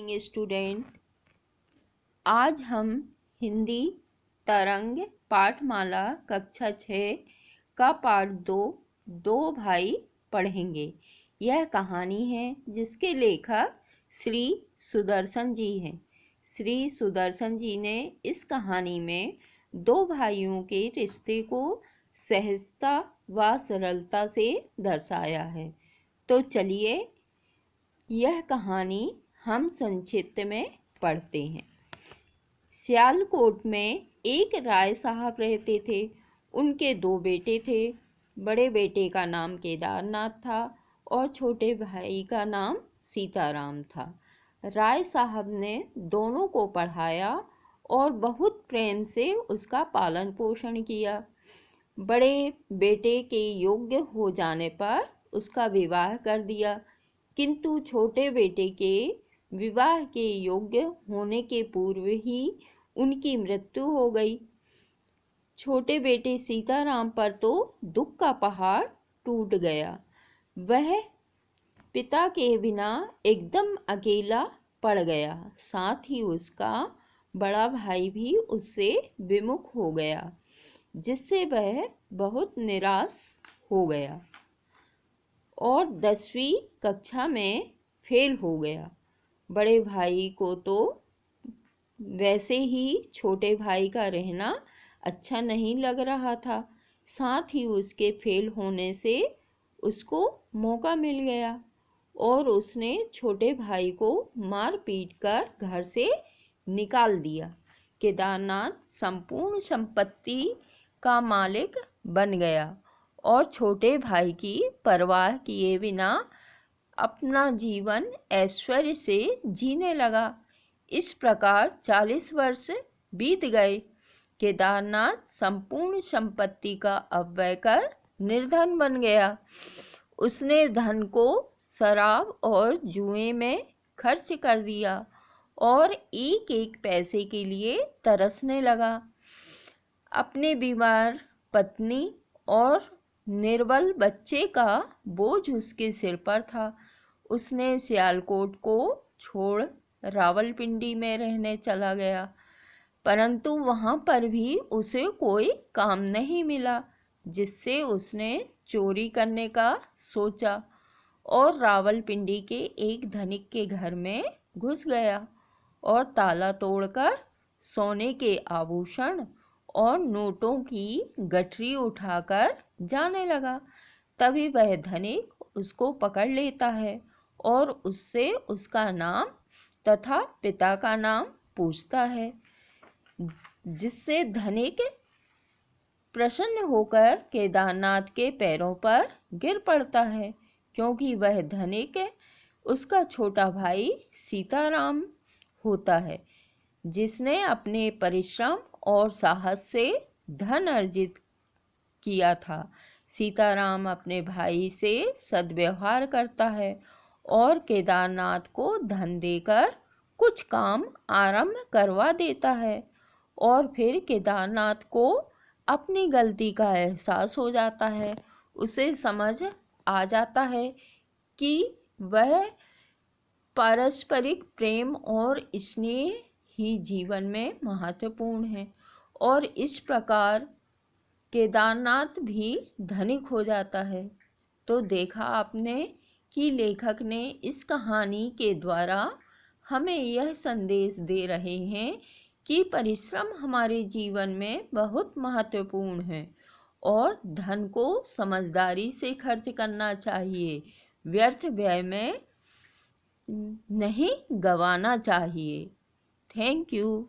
Morning student. आज हम हिंदी तरंग पाठमाला कक्षा 6 का पाठ 2 भाई पढ़ेंगे। यह कहानी है जिसके लेखक श्री सुदर्शन जी हैं। श्री सुदर्शन जी ने इस कहानी में 2 भाइयों के रिश्ते को सहजता व सरलता से दर्शाया है। तो चलिए यह कहानी हम संक्षिप्त में पढ़ते हैं। सियालकोट में एक राय साहब रहते थे। उनके 2 बेटे थे। बड़े बेटे का नाम केदारनाथ था और छोटे भाई का नाम सीताराम था। राय साहब ने दोनों को पढ़ाया और बहुत प्रेम से उसका पालन पोषण किया। बड़े बेटे के योग्य हो जाने पर उसका विवाह कर दिया, किंतु छोटे बेटे के विवाह के योग्य होने के पूर्व ही उनकी मृत्यु हो गई। छोटे बेटे सीताराम पर तो दुख का पहाड़ टूट गया। वह पिता के बिना एकदम अकेला पड़ गया। साथ ही उसका बड़ा भाई भी उससे विमुख हो गया, जिससे वह बहुत निराश हो गया और 10वीं कक्षा में फेल हो गया। बड़े भाई को तो वैसे ही छोटे भाई का रहना अच्छा नहीं लग रहा था। साथ ही उसके फेल होने से उसको मौका मिल गया और उसने छोटे भाई को मार पीट कर घर से निकाल दिया। केदारनाथ संपूर्ण संपत्ति का मालिक बन गया और छोटे भाई की परवाह किए बिना अपना जीवन ऐश्वर्य से जीने लगा। इस प्रकार 40 वर्ष बीत गए। केदारनाथ संपूर्ण संपत्ति का अपव्यय कर निर्धन बन गया। उसने धन को शराब और जुए में खर्च कर दिया और एक एक पैसे के लिए तरसने लगा। अपने बीमार पत्नी और निर्बल बच्चे का बोझ उसके सिर पर था। उसने सियालकोट को छोड़ रावलपिंडी में रहने चला गया, परंतु वहां पर भी उसे कोई काम नहीं मिला, जिससे उसने चोरी करने का सोचा और रावलपिंडी के एक धनिक के घर में घुस गया और ताला तोड़कर सोने के आभूषण और नोटों की गठरी उठाकर जाने लगा। तभी वह धनिक उसको पकड़ लेता है और उससे उसका नाम तथा पिता का नाम पूछता है, जिससे धनिक प्रसन्न होकर केदारनाथ के पैरों पर गिर पड़ता है, क्योंकि वह धनिक उसका छोटा भाई सीताराम होता है, जिसने अपने परिश्रम और साहस से धन अर्जित किया था। सीताराम अपने भाई से सद्व्यवहार करता है और केदारनाथ को धन देकर कुछ काम आरंभ करवा देता है और फिर केदारनाथ को अपनी गलती का एहसास हो जाता है। उसे समझ आ जाता है कि वह पारस्परिक प्रेम और स्नेह ही जीवन में महत्वपूर्ण है और इस प्रकार केदारनाथ भी धनिक हो जाता है। तो देखा आपने कि लेखक ने इस कहानी के द्वारा हमें यह संदेश दे रहे हैं कि परिश्रम हमारे जीवन में बहुत महत्वपूर्ण है और धन को समझदारी से खर्च करना चाहिए, व्यर्थ व्यय में नहीं गंवाना चाहिए। Thank you.